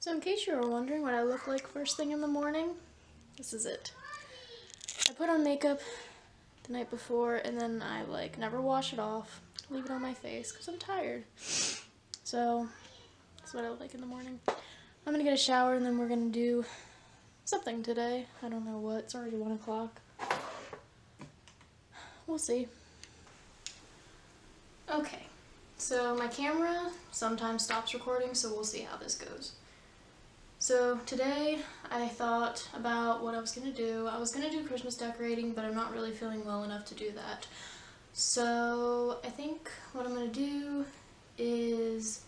So in case you were wondering what I look like first thing in the morning, this is it. I put on makeup the night before and then I never wash it off, leave it on my face because I'm tired. So that's what I look like in the morning. I'm gonna get a shower and then we're gonna do something today. I don't know what, it's already 1 o'clock. We'll see. Okay, so my camera sometimes stops recording, so we'll see how this goes. So today I thought about what I was going to do. I was going to do Christmas decorating, but I'm not really feeling well enough to do that. So I think what I'm going to do is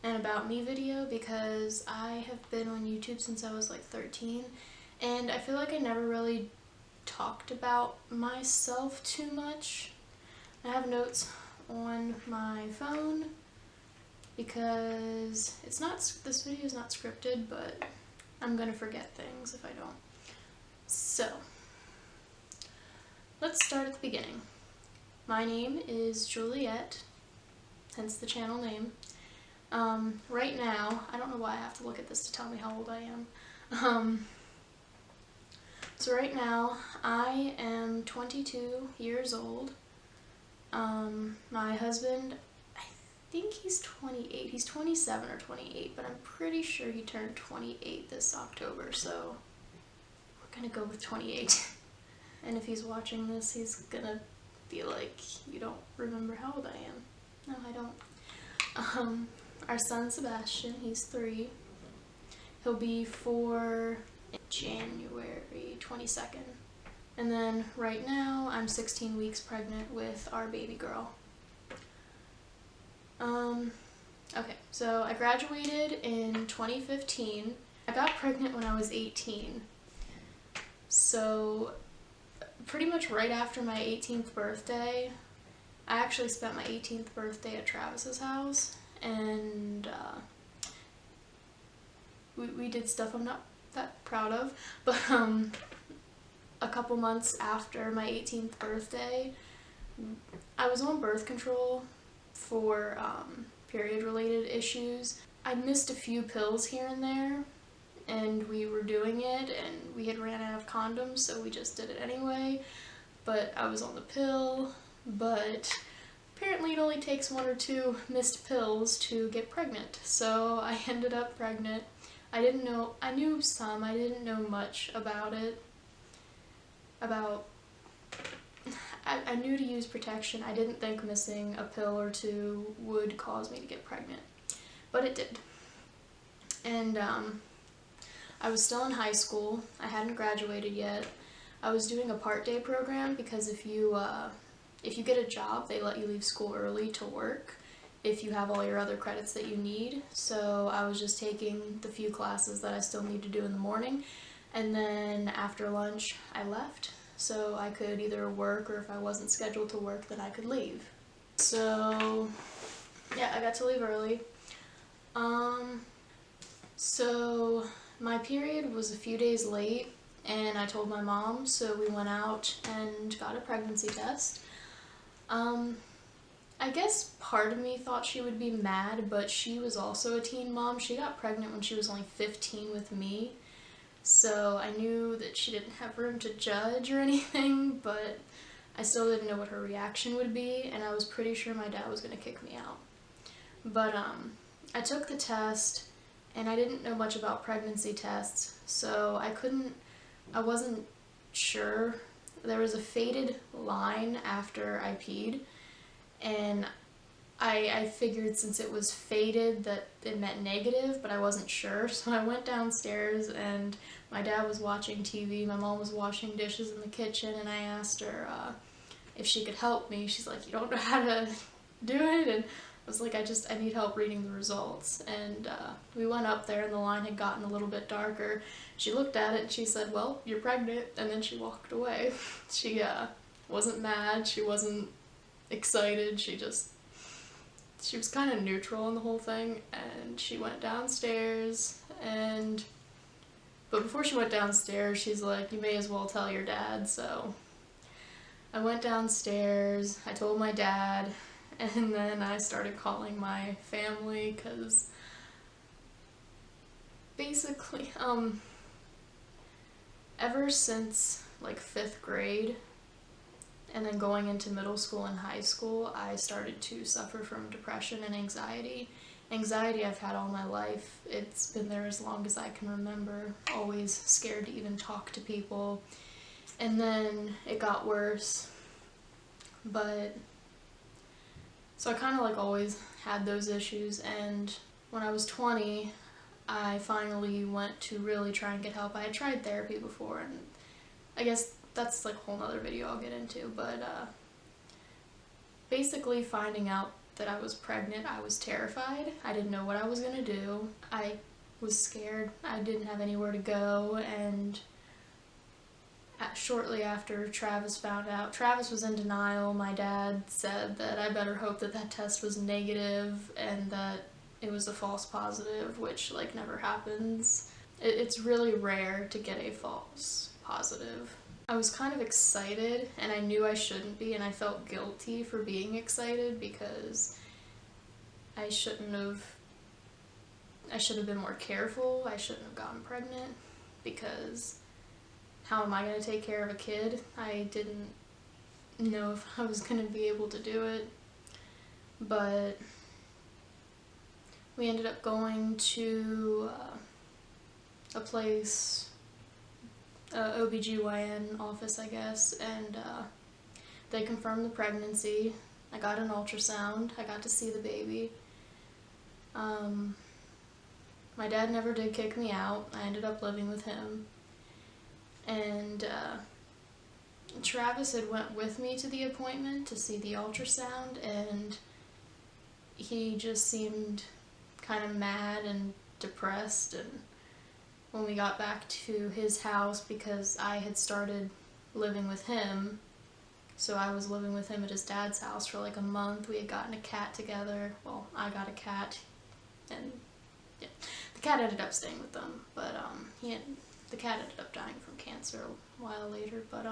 an about me video because I have been on YouTube since I was 13 and I feel like I never really talked about myself too much. I have notes on my phone because this video is not scripted, but I'm gonna forget things if I don't. So, let's start at the beginning. My name is Juliet, hence the channel name. Right now, I don't know why I have to look at this to tell me how old I am. So right now, I am 22 years old. My husband, I think he's 28. He's 27 or 28, but I'm pretty sure he turned 28 this October, so we're gonna go with 28. And if he's watching this, he's gonna be like, you don't remember how old I am. No, I don't. Our son Sebastian, he's 3. He'll be 4 January 22nd. And then right now, I'm 16 weeks pregnant with our baby girl. Okay, so I graduated in 2015. I got pregnant when I was 18. So pretty much right after my 18th birthday, I actually spent my 18th birthday at Travis's house, and we did stuff I'm not that proud of, but a couple months after my 18th birthday, I was on birth control for period-related issues. I missed a few pills here and there, and we were doing it, and we had ran out of condoms, so we just did it anyway. But I was on the pill, but apparently it only takes 1 or 2 missed pills to get pregnant. So I ended up pregnant. I knew some, I didn't know much about it. I knew to use protection. I didn't think missing a pill or 2 would cause me to get pregnant, but it did. And I was still in high school. I hadn't graduated yet. I was doing a part-day program because if you get a job, they let you leave school early to work if you have all your other credits that you need. So I was just taking the few classes that I still need to do in the morning, and then after lunch I left. So I could either work, or if I wasn't scheduled to work, then I could leave. So yeah, I got to leave early. So my period was a few days late, and I told my mom, so we went out and got a pregnancy test. I guess part of me thought she would be mad, but she was also a teen mom. She got pregnant when she was only 15 with me. So I knew that she didn't have room to judge or anything, but I still didn't know what her reaction would be, and I was pretty sure my dad was going to kick me out. But I took the test, and I didn't know much about pregnancy tests, so I wasn't sure. There was a faded line after I peed, and I figured since it was faded that it meant negative, but I wasn't sure, so I went downstairs and my dad was watching TV, my mom was washing dishes in the kitchen, and I asked her if she could help me. She's like, you don't know how to do it? And I was like, I need help reading the results. And we went up there and the line had gotten a little bit darker. She looked at it and she said, well, you're pregnant, and then she walked away. She wasn't mad, she wasn't excited, she was kind of neutral in the whole thing, and she went downstairs, but before she went downstairs, she's like, you may as well tell your dad. So I went downstairs, I told my dad, and then I started calling my family, because basically, ever since like 5th grade and then going into middle school and high school, I started to suffer from depression and anxiety. Anxiety I've had all my life. It's been there as long as I can remember. Always scared to even talk to people. And then it got worse. But so I kind of like always had those issues, and when I was 20, I finally went to really try and get help. I had tried therapy before, and I guess that's like a whole nother video I'll get into, but basically finding out that I was pregnant, I was terrified. I didn't know what I was gonna do. I was scared. I didn't have anywhere to go, and shortly after Travis found out, Travis was in denial. My dad said that I better hope that that test was negative and that it was a false positive, which like never happens. It's really rare to get a false positive. I was kind of excited, and I knew I shouldn't be, and I felt guilty for being excited because I should have been more careful. I shouldn't have gotten pregnant, because how am I going to take care of a kid? I didn't know if I was going to be able to do it, but we ended up going to a place, OBGYN office, I guess, and they confirmed the pregnancy. I got an ultrasound. I got to see the baby. My dad never did kick me out. I ended up living with him. And Travis had went with me to the appointment to see the ultrasound, and he just seemed kind of mad and depressed. And when we got back to his house, because I had started living with him, so I was living with him at his dad's house for like a month. We had gotten a cat together. Well, I got a cat, and yeah, the cat ended up staying with them, but the cat ended up dying from cancer a while later. But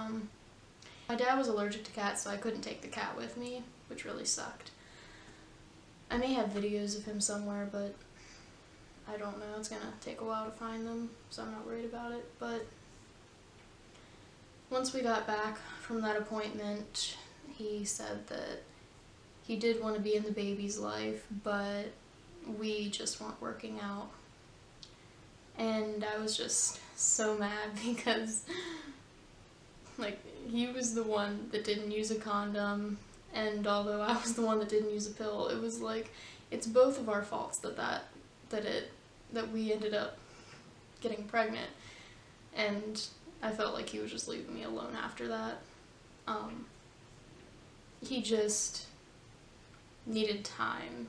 my dad was allergic to cats, so I couldn't take the cat with me, which really sucked. I may have videos of him somewhere, but I don't know. It's gonna take a while to find them, so I'm not worried about it. But once we got back from that appointment, he said that he did want to be in the baby's life, but we just weren't working out. And I was just so mad because, like, he was the one that didn't use a condom, and although I was the one that didn't use a pill, it was like, it's both of our faults that we ended up getting pregnant. And I felt like he was just leaving me alone after that. He just needed time.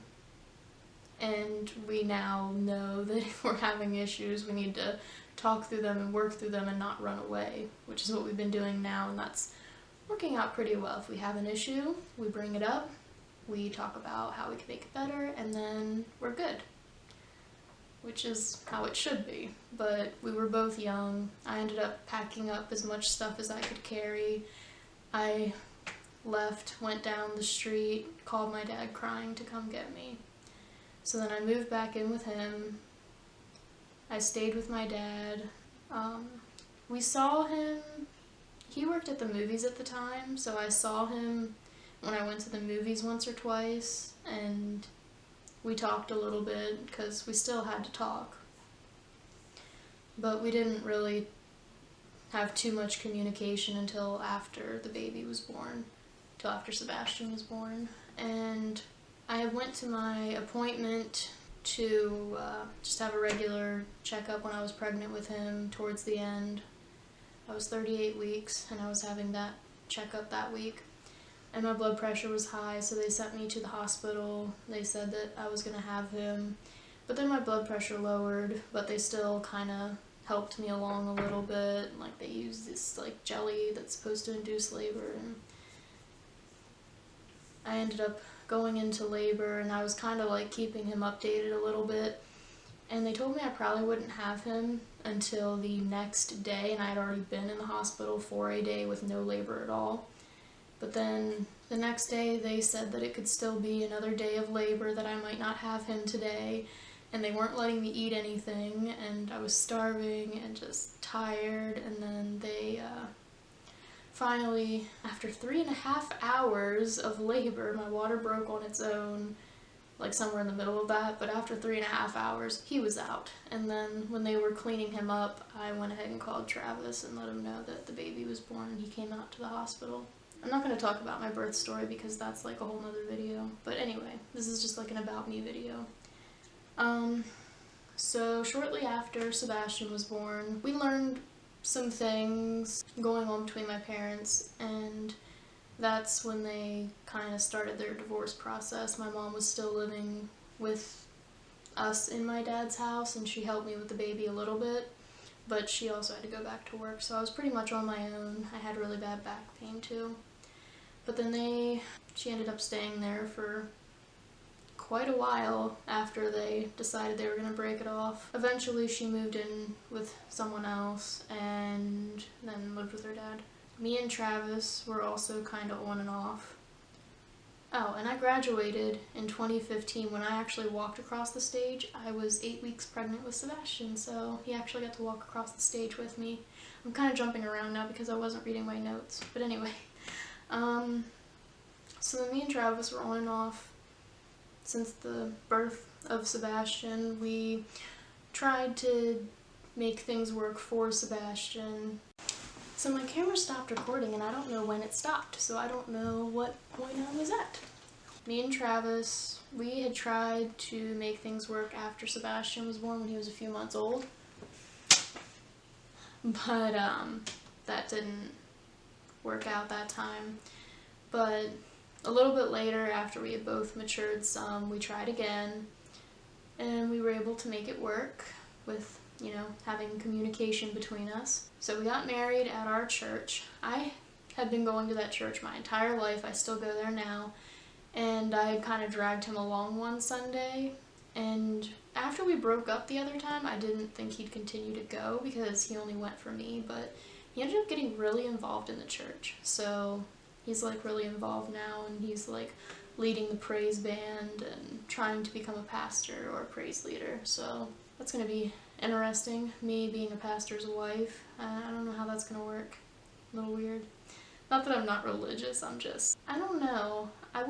And we now know that if we're having issues, we need to talk through them and work through them and not run away, which is what we've been doing now, and that's working out pretty well. If we have an issue, we bring it up, we talk about how we can make it better, and then we're good, which is how it should be. But we were both young. I ended up packing up as much stuff as I could carry. I left, went down the street, called my dad crying to come get me. So then I moved back in with him. I stayed with my dad. We saw him, he worked at the movies at the time, so I saw him when I went to the movies once or twice, and we talked a little bit because we still had to talk. But we didn't really have too much communication until after the baby was born, till after Sebastian was born. And I went to my appointment to just have a regular checkup when I was pregnant with him towards the end. I was 38 weeks, and I was having that checkup that week. And my blood pressure was high, so they sent me to the hospital. They said that I was going to have him. But then my blood pressure lowered, but they still kind of helped me along a little bit. Like, they used this like jelly that's supposed to induce labor, and I ended up going into labor, and I was kind of like keeping him updated a little bit, and they told me I probably wouldn't have him until the next day, and I had already been in the hospital for a day with no labor at all. But then the next day they said that it could still be another day of labor, that I might not have him today, and they weren't letting me eat anything, and I was starving and just tired. And then they finally, after 3.5 hours of labor, my water broke on its own, like somewhere in the middle of that, but after 3.5 hours, he was out. And then when they were cleaning him up, I went ahead and called Travis and let him know that the baby was born, and he came out to the hospital. I'm not going to talk about my birth story because that's like a whole nother video. But anyway, this is just like an about me video. So shortly after Sebastian was born, we learned some things going on between my parents, and that's when they kind of started their divorce process. My mom was still living with us in my dad's house, and she helped me with the baby a little bit, but she also had to go back to work, so I was pretty much on my own. I had really bad back pain too. But then she ended up staying there for quite a while after they decided they were going to break it off. Eventually she moved in with someone else and then lived with her dad. Me and Travis were also kind of on and off. Oh, and I graduated in 2015. When I actually walked across the stage, I was 8 weeks pregnant with Sebastian, so he actually got to walk across the stage with me. I'm kind of jumping around now because I wasn't reading my notes, but anyway. So then me and Travis were on and off since the birth of Sebastian. We tried to make things work for Sebastian. So my camera stopped recording and I don't know when it stopped, so I don't know what point I was at. Me and Travis, we had tried to make things work after Sebastian was born when he was a few months old. But that didn't work out that time. But a little bit later, after we had both matured some, we tried again, and we were able to make it work with, having communication between us. So we got married at our church. I had been going to that church my entire life. I still go there now, and I had kind of dragged him along one Sunday, and after we broke up the other time, I didn't think he'd continue to go because he only went for me, but he ended up getting really involved in the church. So he's like really involved now, and he's like leading the praise band and trying to become a pastor or a praise leader. So that's going to be interesting, me being a pastor's wife. I don't know how that's going to work. A little weird. Not that I'm not religious, I don't know. I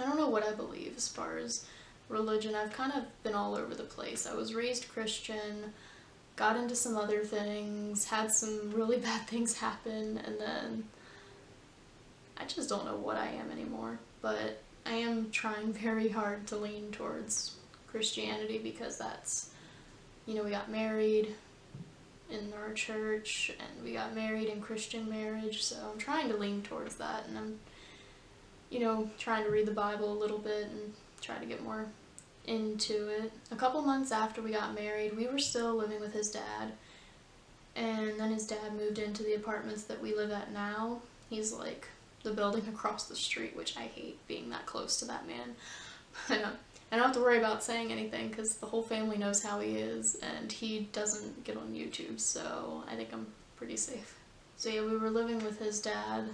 don't know what I believe as far as religion. I've kind of been all over the place. I was raised Christian, got into some other things, had some really bad things happen, and then I just don't know what I am anymore. But I am trying very hard to lean towards Christianity because that's, we got married in our church, and we got married in Christian marriage, so I'm trying to lean towards that, and I'm, trying to read the Bible a little bit and try to get more into it. A couple months after we got married, we were still living with his dad, and then his dad moved into the apartments that we live at now. He's like the building across the street, which I hate being that close to that man. I don't have to worry about saying anything because the whole family knows how he is, and he doesn't get on YouTube, so I think I'm pretty safe. So yeah, we were living with his dad,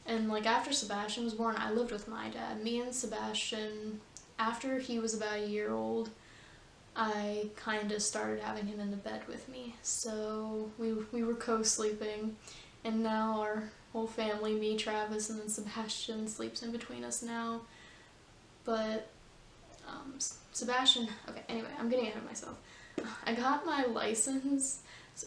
and like after Sebastian was born, I lived with my dad. Me and Sebastian, after he was about a year old, I kind of started having him in the bed with me, so we were co-sleeping, and now our whole family, me, Travis, and then Sebastian, sleeps in between us now. But Sebastian, okay, anyway, I'm getting ahead of myself. I got my license,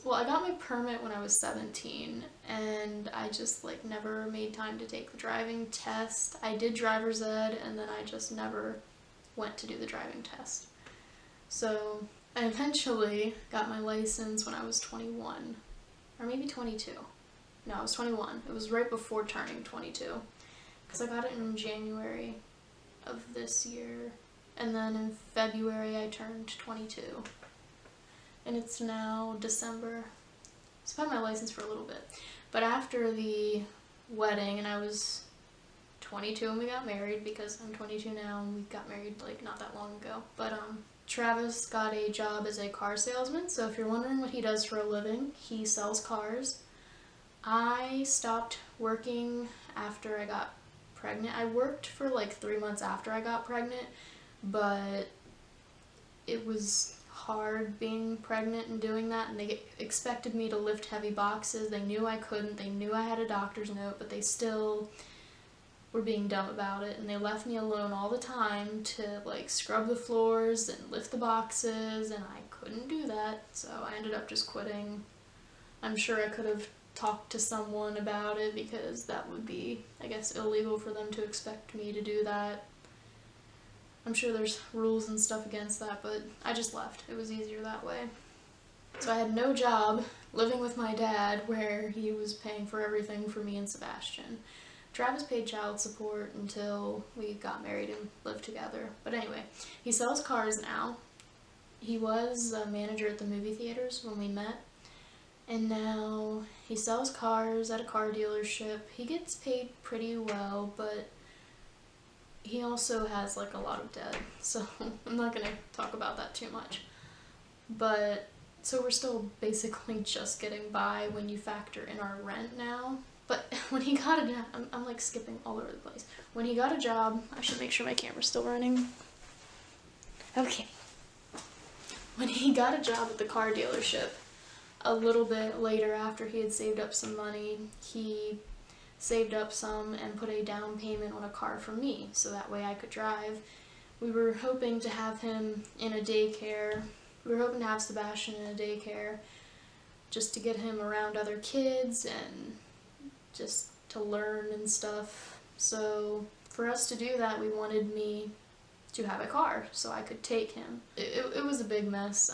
I got my permit when I was 17, and I just like never made time to take the driving test. I did driver's ed, and then I just never went to do the driving test. So I eventually got my license when I was 21, or maybe 22. No, I was 21. It was right before turning 22, because I got it in January of this year, and then in February I turned 22, and it's now December. So I've had my license for a little bit, but after the wedding, and I was 22 when we got married, because I'm 22 now and we got married like not that long ago, but Travis got a job as a car salesman. So if you're wondering what he does for a living, he sells cars. I stopped working after I got pregnant. I worked for like 3 months after I got pregnant, but it was hard being pregnant and doing that, and they expected me to lift heavy boxes. They knew I couldn't, they knew I had a doctor's note, but they still were being dumb about it, and they left me alone all the time to like scrub the floors and lift the boxes, and I couldn't do that, so I ended up just quitting. I'm sure I could have talked to someone about it, because that would be, I guess, illegal for them to expect me to do that. I'm sure there's rules and stuff against that, but I just left. It was easier that way. So I had no job, living with my dad, where he was paying for everything for me and Sebastian. Travis paid child support until we got married and lived together. But anyway, he sells cars now. He was a manager at the movie theaters when we met. And now he sells cars at a car dealership. He gets paid pretty well, but he also has like a lot of debt. So I'm not going to talk about that too much. But so we're still basically just getting by when you factor in our rent now. But when he got a job, I'm like skipping all over the place. When he got a job, I should make sure my camera's still running. Okay. When he got a job at the car dealership, a little bit later after he had saved up some money, he saved up some and put a down payment on a car for me, so that way I could drive. We were hoping to have him in a daycare. We were hoping to have Sebastian in a daycare just to get him around other kids and just to learn and stuff. So for us to do that, we wanted me to have a car so I could take him. It was a big mess.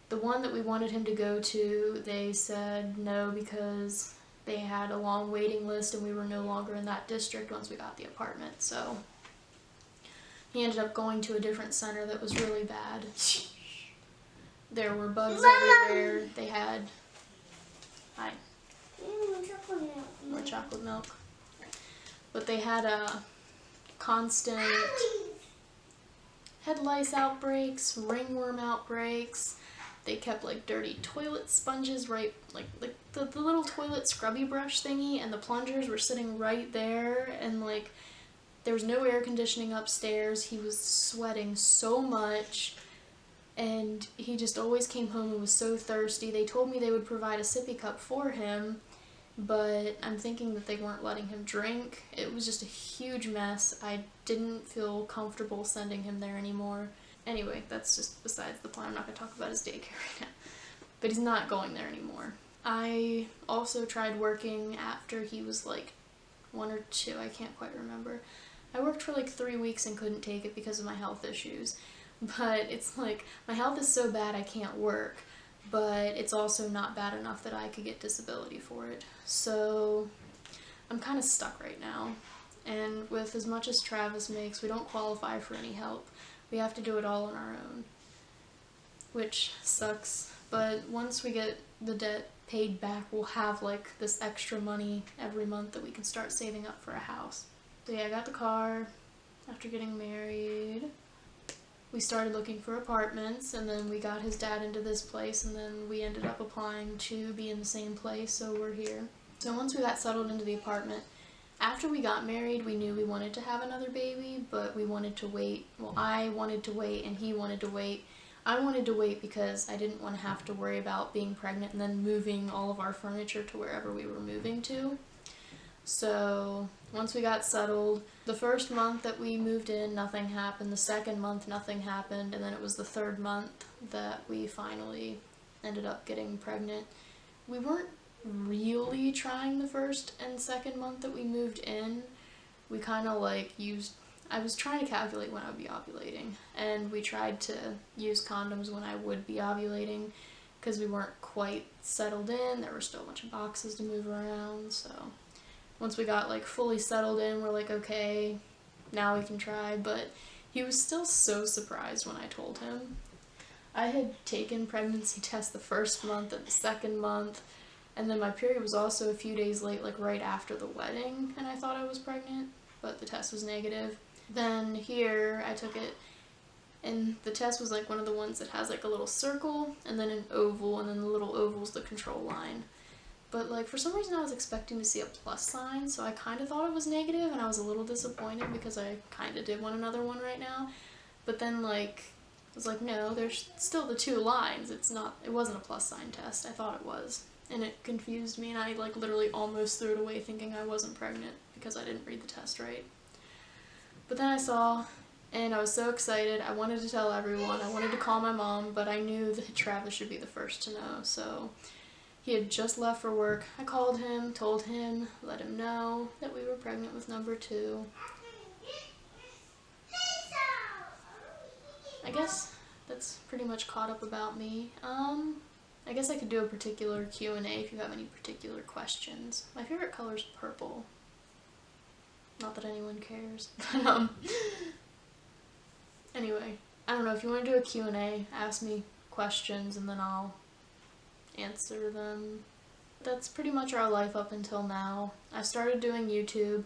The one that we wanted him to go to, they said no because they had a long waiting list and we were no longer in that district once we got the apartment. So he ended up going to a different center that was really bad. There were bugs everywhere. They had... Hi. More chocolate milk. But they had a constant head lice outbreaks, ringworm outbreaks. They kept like dirty toilet sponges right, like the little toilet scrubby brush thingy, and the plungers were sitting right there, and like there was no air conditioning upstairs. He was sweating so much, and he just always came home and was so thirsty. They told me they would provide a sippy cup for him, but I'm thinking that they weren't letting him drink. It was just a huge mess. I didn't feel comfortable sending him there anymore. Anyway, that's just besides the point. I'm not going to talk about his daycare right now. But he's not going there anymore. I also tried working after he was like 1 or 2, I can't quite remember. I worked for like 3 weeks and couldn't take it because of my health issues. But it's like, my health is so bad I can't work, but it's also not bad enough that I could get disability for it. So I'm kind of stuck right now. And with as much as Travis makes, we don't qualify for any help. We have to do it all on our own, which sucks. But once we get the debt paid back, we'll have like this extra money every month that we can start saving up for a house. So yeah, I got the car after getting married. We started looking for apartments, and then we got his dad into this place, and then we ended up applying to be in the same place, so we're here. So once we got settled into the apartment, after we got married, we knew we wanted to have another baby, but we wanted to wait. Well, I wanted to wait and he wanted to wait. I wanted to wait because I didn't want to have to worry about being pregnant and then moving all of our furniture to wherever we were moving to. So once we got settled, the first month that we moved in, nothing happened. The second month, nothing happened. And then it was the third month that we finally ended up getting pregnant. We weren't really trying the first and second month that we moved in. We kind of like I was trying to calculate when I would be ovulating, and we tried to use condoms when I would be ovulating because we weren't quite settled in. There were still a bunch of boxes to move around, so once we got like fully settled in, we're like, okay, now we can try. But he was still so surprised when I told him. I had taken pregnancy tests the first month and the second month, and then my period was also a few days late, like right after the wedding, and I thought I was pregnant, but the test was negative. Then here, I took it, and the test was like one of the ones that has like a little circle, and then an oval, and then the little oval's the control line. But like for some reason I was expecting to see a plus sign, so I kind of thought it was negative, and I was a little disappointed because I kind of did want another one right now. But then like I was like, no, there's still the 2 lines. It wasn't a plus sign test. I thought it was. And it confused me, and I like literally almost threw it away thinking I wasn't pregnant because I didn't read the test right. But then I saw, and I was so excited. I wanted to tell everyone. I wanted to call my mom, but I knew that Travis should be the first to know, so he had just left for work. I called him, told him, let him know that we were pregnant with number 2. I guess that's pretty much caught up about me. I guess I could do a particular Q&A if you have any particular questions. My favorite color is purple. Not that anyone cares. Anyway, I don't know, if you want to do a Q&A, ask me questions and then I'll answer them. That's pretty much our life up until now. I started doing YouTube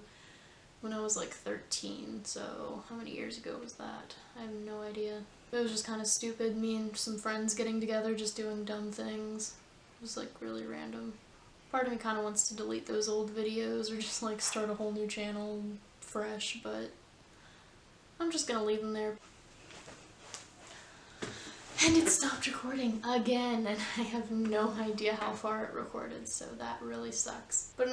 when I was like 13, so how many years ago was that? I have no idea. It was just kind of stupid, me and some friends getting together just doing dumb things. It was like really random. Part of me kind of wants to delete those old videos or just like start a whole new channel fresh, but I'm just gonna leave them there. And it stopped recording again, and I have no idea how far it recorded, so that really sucks. But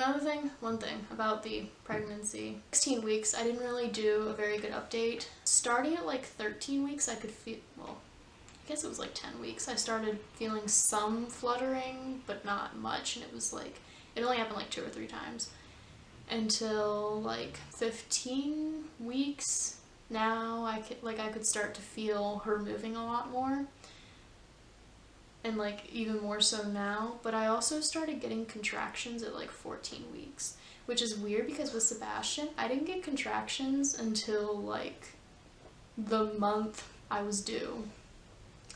one thing about the pregnancy. 16 weeks, I didn't really do a very good update. Starting at like 13 weeks, I could feel, well, I guess it was like 10 weeks, I started feeling some fluttering, but not much, and it was like, it only happened like 2 or 3 times. Until like 15 weeks, now I could start to feel her moving a lot more. And like even more so now, but I also started getting contractions at like 14 weeks, which is weird because with Sebastian, I didn't get contractions until like the month I was due.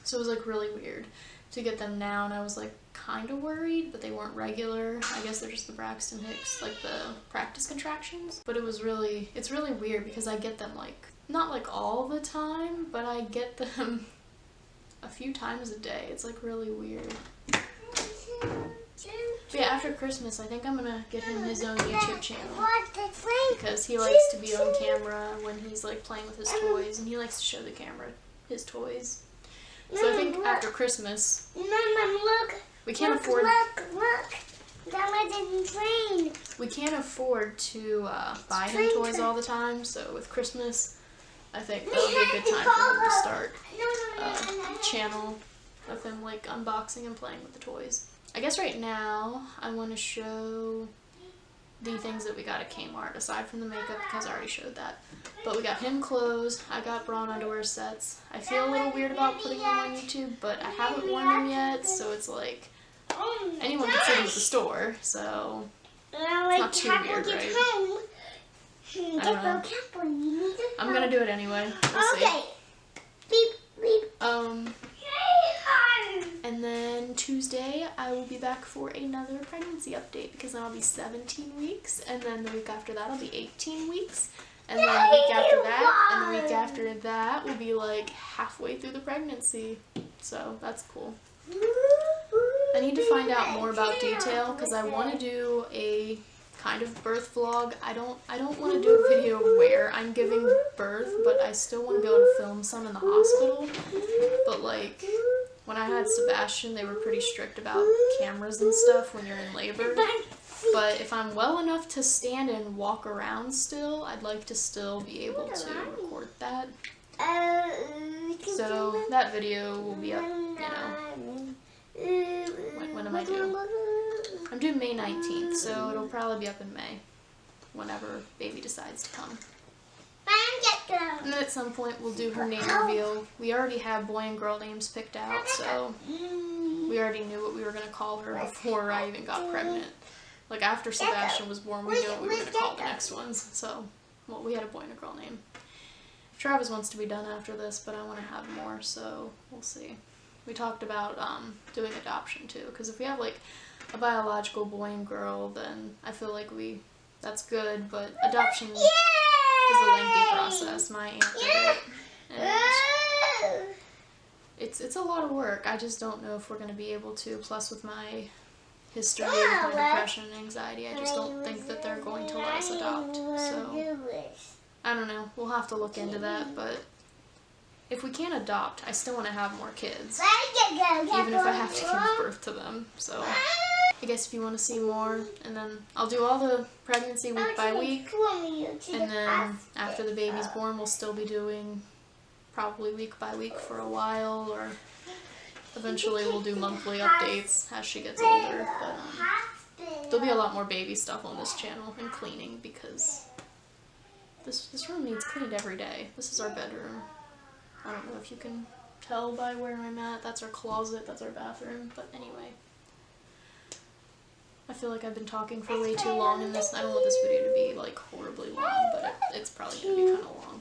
So it was like really weird to get them now, and I was like kind of worried, but they weren't regular. I guess they're just the Braxton Hicks, like the practice contractions. But it's really weird because I get them like, not like all the time, but I get them a few times a day. It's like really weird. But yeah, after Christmas, I think I'm gonna get him his own YouTube channel because he likes to be on camera when he's like playing with his toys, and he likes to show the camera his toys. So I think after Christmas, we can't afford. Look. Grandma didn't train. We can't afford to buy him toys all the time. So with Christmas, I think that would be a good time for him to start a channel of him like unboxing and playing with the toys. I guess right now I want to show the things that we got at Kmart, aside from the makeup because I already showed that. But we got him clothes, I got bra and underwear sets. I feel a little weird about putting them on YouTube, but I haven't worn them yet, so it's like anyone can sit at the store, so it's not too weird, right? I don't know. I'm gonna do it anyway. We'll see. Beep, beep. And then Tuesday, I will be back for another pregnancy update because then I'll be 17 weeks, and then the week after that, I'll be 18 weeks, and then the week after that, and the week after that will be like halfway through the pregnancy. So that's cool. I need to find out more about detail because I want to do a kind of birth vlog. I don't want to do a video where I'm giving birth, but I still want to be able to film some in the hospital. But like when I had Sebastian, they were pretty strict about cameras and stuff when you're in labor. But if I'm well enough to stand and walk around still, I'd like to still be able to record that. So that video will be up, you know. When am I due? I'm due May 19th, so it'll probably be up in May, whenever baby decides to come. And then at some point we'll do her name reveal. We already have boy and girl names picked out, so we already knew what we were going to call her before I even got pregnant. Like after Sebastian was born, we knew what we were going to call the next ones. So, well, we had a boy and a girl name. Travis wants to be done after this, but I want to have more, so we'll see. We talked about doing adoption too, because if we have like a biological boy and girl, then I feel like that's good, but adoption is a lengthy process. My aunt did it, and it's a lot of work. I just don't know if we're going to be able to, plus with my history with my depression and anxiety. I just don't think that they're going to let us adopt. So, I don't know. We'll have to look into that, but if we can't adopt, I still want to have more kids, even if I have to give birth to them. So, I guess if you want to see more, and then I'll do all the pregnancy week by week, and then after the baby's born, we'll still be doing probably week by week for a while, or eventually we'll do monthly updates as she gets older. But there'll be a lot more baby stuff on this channel, and cleaning, because this room needs cleaned every day. This is our bedroom. I don't know if you can tell by where I'm at. That's our closet, that's our bathroom, but anyway. I feel like I've been talking for way too long in this. I don't want this video to be like horribly long, but it's probably going to be kind of long.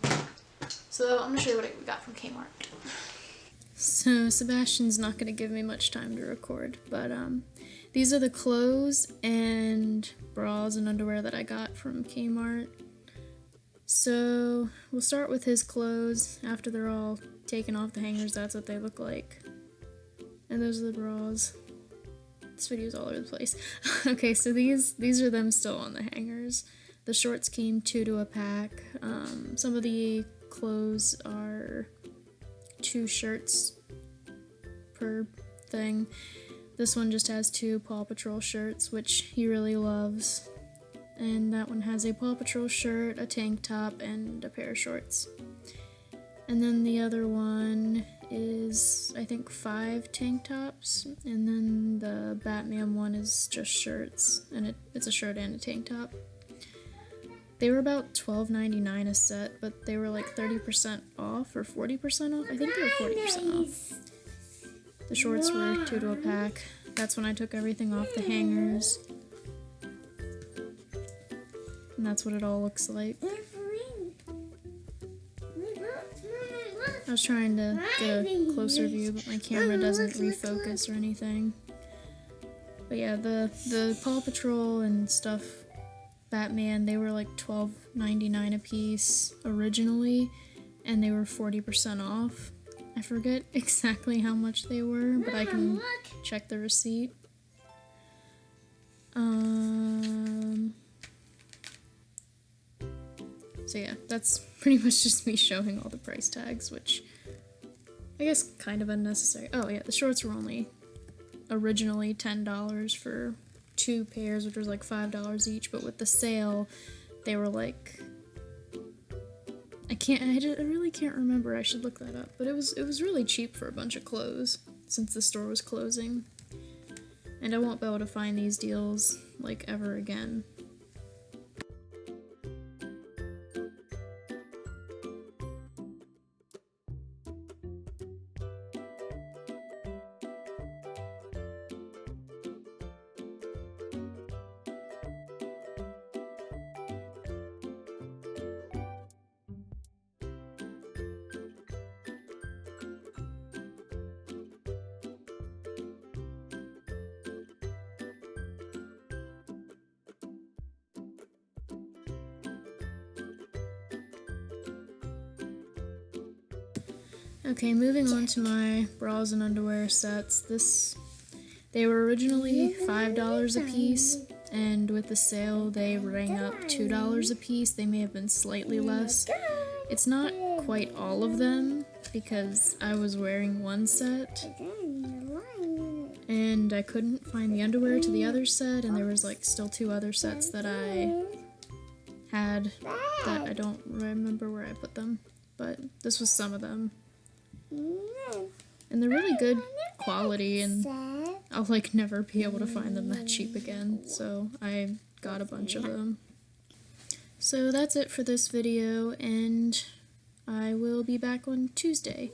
So I'm going to show you what we got from Kmart. So Sebastian's not going to give me much time to record, but these are the clothes and bras and underwear that I got from Kmart. So we'll start with his clothes. After they're all taken off the hangers, that's what they look like. And those are the bras. This video's all over the place. Okay, so these are them still on the hangers. The shorts came 2 to a pack. Some of the clothes are 2 shirts per thing. This one just has 2 Paw Patrol shirts, which he really loves. And that one has a Paw Patrol shirt, a tank top, and a pair of shorts. And then the other one is, I think, 5 tank tops, and then the Batman one is just shirts, and it's a shirt and a tank top. They were about $12.99 a set, but they were like 30% off or 40% off. I think they were 40% off. The shorts were 2 to a pack. That's when I took everything off the hangers. And that's what it all looks like. I was trying to get a closer view, but my camera doesn't refocus or anything. But yeah, the Paw Patrol and stuff, Batman, they were like $12.99 a piece originally, and they were 40% off. I forget exactly how much they were, but I can check the receipt. So yeah, that's pretty much just me showing all the price tags, which I guess kind of unnecessary. Oh yeah, the shorts were only originally $10 for 2 pairs, which was like $5 each, but with the sale, they were like, I really can't remember, I should look that up, but it was really cheap for a bunch of clothes, since the store was closing. And I won't be able to find these deals, like, ever again. Okay, moving on to my bras and underwear sets. They were originally $5 a piece, and with the sale they rang up $2 a piece. They may have been slightly less. It's not quite all of them, because I was wearing one set, and I couldn't find the underwear to the other set, and there was like still 2 other sets that I had that I don't remember where I put them, but this was some of them. And they're really good quality, and I'll like never be able to find them that cheap again, so I got a bunch of them. So that's it for this video, and I will be back on Tuesday.